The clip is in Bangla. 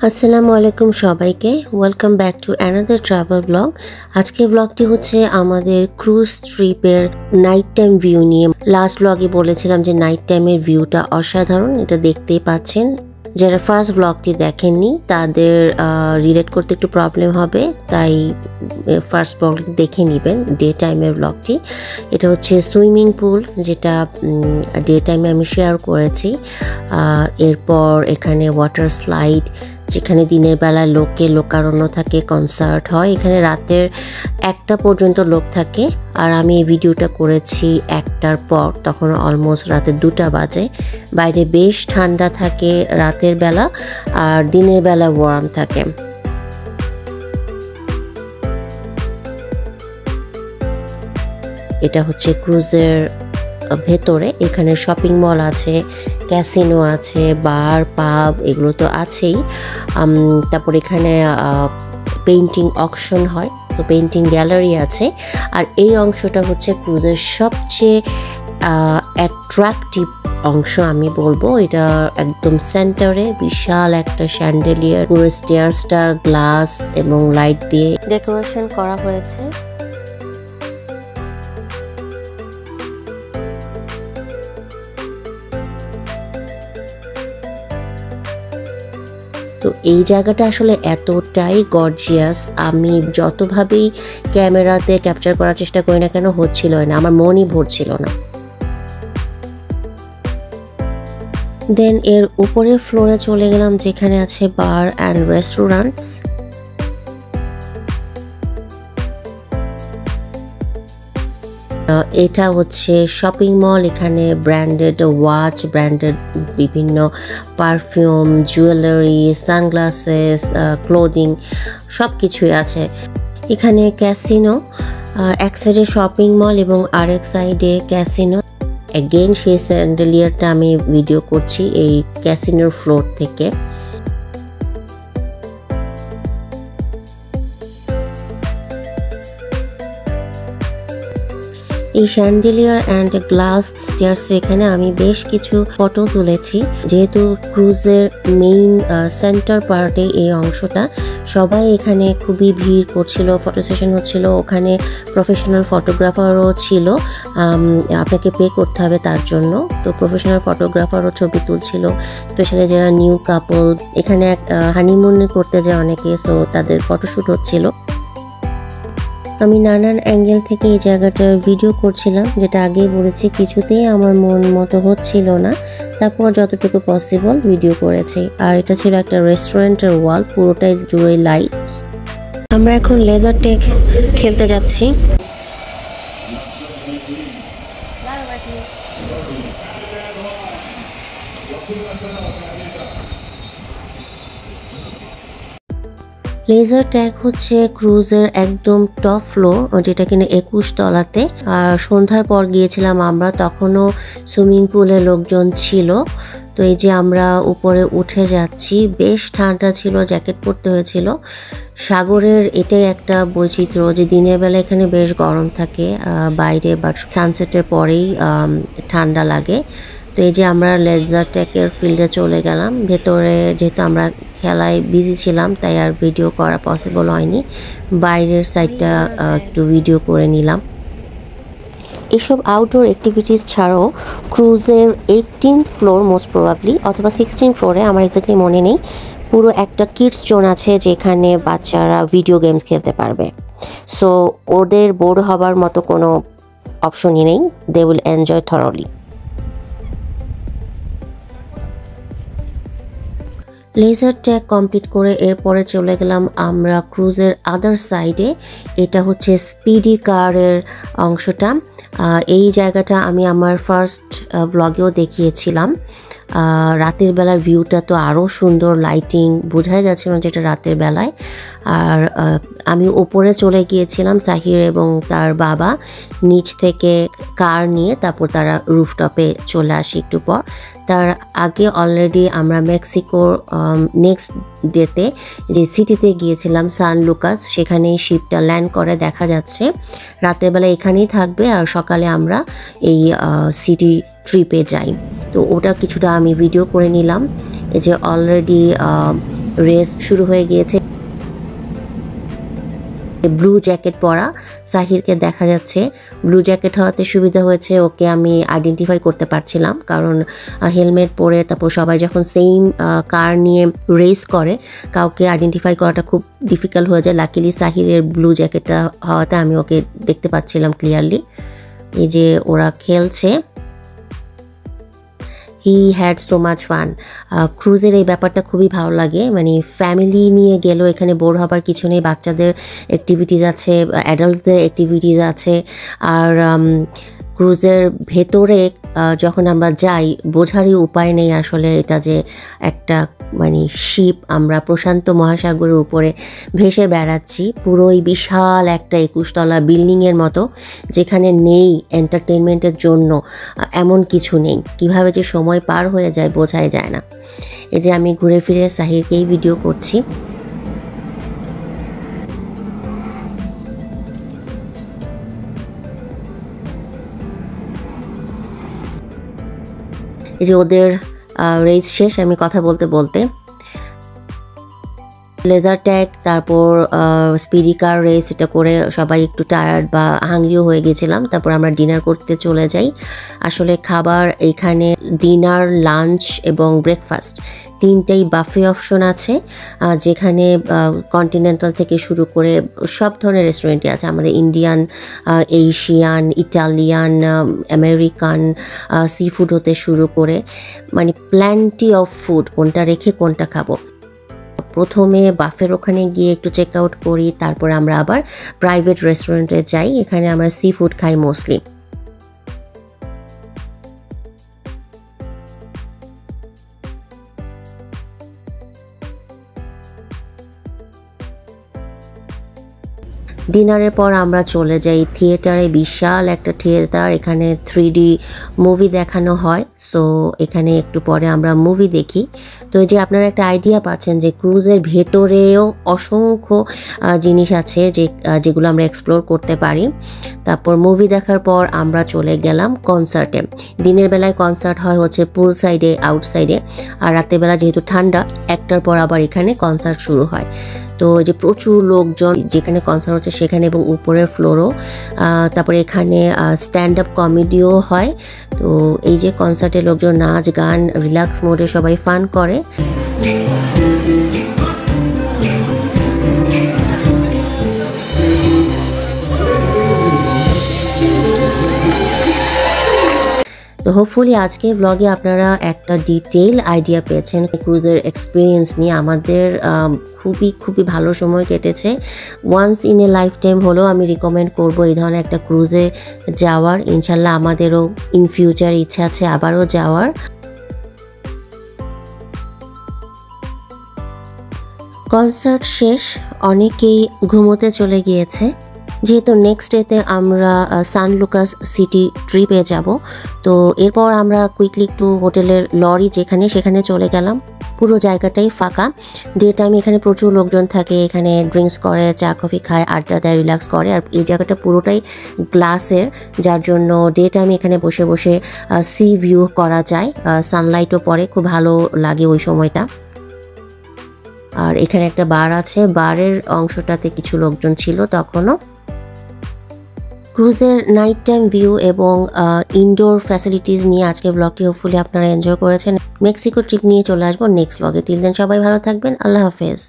আসসালামু আলাইকুম সবাইকে welcome back to another travel blog. আজকের ব্লগটি হচ্ছে আমাদের ক্রুজ ট্রিপের নাইট টাইম ভিউ নিয়ে। লাস্ট ব্লগে বলেছিলাম যে নাইট টাইমের ভিউটা অসাধারণ, এটা দেখতেই পাচ্ছেন। যারা ফার্স্ট ব্লগটি দেখেননি তাদের রিলেট করতে একটু প্রবলেম হবে, তাই ফার্স্ট ব্লগটি দেখে নেবেন ডে টাইমের ব্লগটি। এটা হচ্ছে সুইমিং পুল, যেটা ডে টাইমে আমি শেয়ার করেছি। এরপর এখানে ওয়াটার স্লাইড, যেখানে দিনের বেলা লোকারণ্য থাকে, কনসার্ট হয়। এখানে রাতের 1টা পর্যন্ত লোক থাকে, আর আমি এই ভিডিওটা করেছি 1টার পর, তখন অলমোস্ট রাতে 2টা বাজে। বাইরে বেশ ঠান্ডা থাকে রাতের বেলা, আর দিনের বেলা ওয়ার্ম থাকে। এটা হচ্ছে ক্রুজের ভেতরে। এখানে শপিং মল আছে, ক্যাসিনো আছে, বার, পাব, এগুলো তো আছেই। তারপর এখানে পেইন্টিং অকশন হয়, তো পেইন্টিং গ্যালারি আছে। আর এই অংশটা হচ্ছে ক্রুজের সবচেয়ে অ্যাট্রাকটিভ অংশ আমি বলবো। এটা একদম সেন্টারে বিশাল একটা শ্যান্ডেলিয়ার, পুরো স্টেয়ার্সটা গ্লাস এবং লাইট দিয়ে ডেকোরেশন করা হয়েছে। তো এই জায়গাটা আসলে এতটাই গর্জিয়াস, আমি যতভাবেই ক্যামেরাতে ক্যাপচার করার চেষ্টা করি না কেন হচ্ছিল না, আমার মনই ভরছিল না। দেন এর উপরের ফ্লোরে চলে গেলাম, যেখানে আছে বার অ্যান্ড রেস্টুরেন্টস। এটা হচ্ছে শপিং মল। এখানে ব্র্যান্ডেড ওয়াচ, ব্র্যান্ডেড বিভিন্ন পারফিউম, জুয়েলারি, সানগ্লাসেস, ক্লোদিং সব কিছুই আছে। এখানে ক্যাসিনো, এক সাইডে শপিং মল এবং আরেক সাইডে ক্যাসিনো। অ্যাগেন সেই স্যান্ডেলিয়ারটা আমি ভিডিও করছি এই ক্যাসিনোর ফ্লোর থেকে। এই শ্যান্ডেলিয়ার অ্যান্ড গ্লাস স্টেয়ার্স এখানে আমি বেশ কিছু ফটো তুলেছি। যেহেতু ক্রুজের মেইন সেন্টার পার্টে এই অংশটা, সবাই এখানে খুবই ভিড় করছিল, ফটো সেশন হচ্ছিল। ওখানে প্রফেশনাল ফটোগ্রাফারও ছিল, আপনাকে পে করতে হবে তার জন্য। তো প্রফেশনাল ফটোগ্রাফারও ছবি তুলছিল, স্পেশালি যারা নিউ কাপল, এখানে হানিমুন করতে যায় অনেকে, সো তাদের ফটোশ্যুট হচ্ছিল। আমি নানান অ্যাঙ্গেল থেকে এই জায়গাটার ভিডিও করছিলাম, যেটা আগেই বলেছি কিছুতেই আমার মন মতো হচ্ছিল না, তারপর যতটুকু পসিবল ভিডিও করেছি। আর এটা ছিল একটা রেস্টুরেন্টের ওয়াল, পুরোটাই জুড়ে লাইটস। আমরা এখন লেজার ট্যাগ খেলতে যাচ্ছি। লেজার ট্যাগ হচ্ছে ক্রুজের একদম টপ ফ্লোর, যেটা কিনা 21 তলাতে। আর সন্ধ্যার পর গিয়েছিলাম আমরা, তখনও সুইমিং পুলে লোকজন ছিল। তো এই যে আমরা উপরে উঠে যাচ্ছি, বেশ ঠান্ডা ছিল, জ্যাকেট পরতে হয়েছিল। সাগরের এটাই একটা বৈচিত্র্য যে দিনের বেলা এখানে বেশ গরম থাকে বাইরে, বাট সানসেটের পরেই ঠান্ডা লাগে। তো এই যে আমরা লেজার ট্যাগের ফিল্ডে চলে গেলাম ভেতরে। যেহেতু আমরা খেলায় বিজি ছিলাম, তাই আর ভিডিও করা পসিবল হয়নি। বাইরের সাইডটা একটু ভিডিও করে নিলাম। এসব আউটডোর অ্যাক্টিভিটিস ছাড়াও ক্রুজের 18th ফ্লোর মোস্ট প্রবাবলি, অথবা 16th ফ্লোরে, আমার এক্স্যাক্টলি মনে নেই, পুরো একটা কিডস জোন আছে যেখানে বাচ্চারা ভিডিও গেমস খেলতে পারবে। সো ওদের বোর হবার মতো কোনো অপশনই নেই, they will enjoy thoroughly. Laser tag complete করে এরপরে চলে গেলাম আমরা ক্রুজের আদার সাইডে। এটা হচ্ছে স্পিডি কারের অংশটা। এই জায়গাটা আমি আমার ফার্স্ট ব্লগেও দেখিয়েছিলাম। রাতের বেলার ভিউটা তো আরও সুন্দর, লাইটিং বোঝাই যাচ্ছে না যেটা রাতের বেলায়। আর আমি ওপরে চলে গিয়েছিলাম, সাহির এবং তার বাবা নিচ থেকে কার নিয়ে তারপর তারা রুফটপে চলে আসি একটু পর। তার আগে অলরেডি আমরা মেক্সিকোর নেক্সট ডেতে যে সিটিতে গিয়েছিলাম সান লুকাস, সেখানে শিপটা ল্যান্ড করে দেখা যাচ্ছে। রাতের বেলা এখানেই থাকবে, আর সকালে আমরা এই সিটি ট্রিপে যাই। তো ওটা কিছুটা আমি ভিডিও করে নিলাম। এই যে অলরেডি রেস শুরু হয়ে গিয়েছে। ব্লু জ্যাকেট পরা সাহিরকে দেখা যাচ্ছে। ব্লু জ্যাকেট হওয়াতে সুবিধা হয়েছে, ওকে আমি আইডেন্টিফাই করতে পারছিলাম, কারণ হেলমেট পরে তারপর সবাই যখন সেম কার নিয়ে রেস করে কাউকে আইডেন্টিফাই করাটা খুব ডিফিকাল্ট হয়ে যায়। লাকিলি সাহিরের ব্লু জ্যাকেটটা হওয়াতে আমি ওকে দেখতে পাচ্ছিলাম ক্লিয়ারলি। এই যে ওরা খেলছে। He had so much fun. ক্রুজের এই ব্যাপারটা খুবই ভালো লাগে, মানে ফ্যামিলি নিয়ে গেলেও এখানে বোর হবার কিছু নেই। বাচ্চাদের অ্যাক্টিভিটিস আছে, অ্যাডাল্টদের অ্যাক্টিভিটিস আছে। আর ক্রুজের ভেতরে যখন আমরা যাই বোঝারই উপায় নেই আসলে এটা যে একটা মানে শিপ, আমরা প্রশান্ত মহাসাগরের উপরে ভেসে বেড়াচ্ছি। পুরোই বিশাল একটা 21 তলা বিল্ডিংয়ের মতো, যেখানে নেই এন্টারটেনমেন্টের জন্য এমন কিছু নেই। কিভাবে যে সময় পার হয়ে যায় বোঝাই যায় না। এই যে আমি ঘুরে ফিরে সাহিরকেই ভিডিও করছি। এই যে ওদের রেস শেষ, আমি কথা বলতে বলতে লেজার ট্যাগ, তারপর স্পিডি কার রেস, এটা করে সবাই একটু টায়ার্ড বা হাংরিও হয়ে গেছিলাম। তারপর আমরা ডিনার করতে চলে যাই। আসলে খাবার এখানে ডিনার, লাঞ্চ এবং ব্রেকফাস্ট তিনটেই বাফে অপশন আছে, যেখানে কন্টিনেন্টাল থেকে শুরু করে সব ধরনের রেস্টুরেন্টই আছে। আমাদের Indian, Asian, Italian, American, sea food হতে শুরু করে মানে প্ল্যান্টি অফ ফুড, কোনটা রেখে কোনটা খাবো। প্রথমে বাফের ওখানে গিয়ে একটু চেক আউট করি, তারপর আমরা আবার প্রাইভেট রেস্টুরেন্টে যাই। এখানে আমরা সি ফুড খাই মোস্টলি। ডিনারের পর আমরা চলে যাই থিয়েটারে। বিশাল একটা থিয়েটার, এখানে 3D মুভি দেখানো হয়। সো এখানে একটু পরে আমরা মুভি দেখি। তো এই যে আপনারা একটা আইডিয়া পাচ্ছেন যে ক্রুজের ভেতরেও অসংখ্য জিনিস আছে যেগুলো আমরা এক্সপ্লোর করতে পারি। তারপর মুভি দেখার পর আমরা চলে গেলাম কনসার্টে। দিনের বেলায় কনসার্ট হয় হচ্ছে পুল সাইডে, আউটসাইডে, আর রাতের বেলা যেহেতু ঠান্ডা, একটার পর আবার এখানে কনসার্ট শুরু হয়। তো যে প্রচুর লোকজন, যেখানে কনসার্ট হচ্ছে সেখানে এবং উপরের ফ্লোরও। তারপরে এখানে স্ট্যান্ড আপ কমেডিও হয়। তো এই যে কনসার্টে লোকজন নাচ গান রিল্যাক্স মোডে সবাই ফান করে। তো হোপফুলি আজকের ব্লগে আপনারা একটা ডিটেইল আইডিয়া পেয়েছেন ক্রুজের এক্সপিরিয়েন্স নিয়ে। আমাদের খুবই ভালো সময় কেটেছে। Once in a lifetime হলেও আমি রিকমেন্ড করব এই ধরনের একটা ক্রুজে যাওয়ার। ইনশাল্লাহ আমাদেরও ইন ফিউচার ইচ্ছা আছে আবারও যাওয়ার। কনসার্ট শেষ, অনেকেই ঘুমোতে চলে গিয়েছে। যেহেতু নেক্সট ডেতে আমরা সান লুকাস সিটি ট্রিপে যাব, তো এরপর আমরা কুইকলি একটু হোটেলের লরি সেখানে চলে গেলাম। পুরো জায়গাটাই ফাঁকা। ডে টাইমে এখানে প্রচুর লোকজন থাকে, এখানে ড্রিঙ্কস করে, চা কফি খায়, আড্ডা দেয়, রিল্যাক্স করে। আর এই জায়গাটা পুরোটাই গ্লাসের, যার জন্য ডে টাইমে এখানে বসে বসে সি ভিউ করা যায়। সানলাইটও পড়ে, খুব ভালো লাগে ওই সময়টা। আর এখানে একটা বার আছে, বারের অংশটাতে কিছু লোকজন ছিল তখনও। ক্রুজের নাইট টাইম ভিউ এবং ইনডোর ফ্যাসিলিটিস নিয়ে আজকের ব্লগটি হোপফুলি আপনারা এনজয় করেছেন। মেক্সিকো ট্রিপ নিয়ে চলে আসবো নেক্সট ব্লগে। টিল দেন সবাই ভালো থাকবেন। আল্লাহ হাফেজ।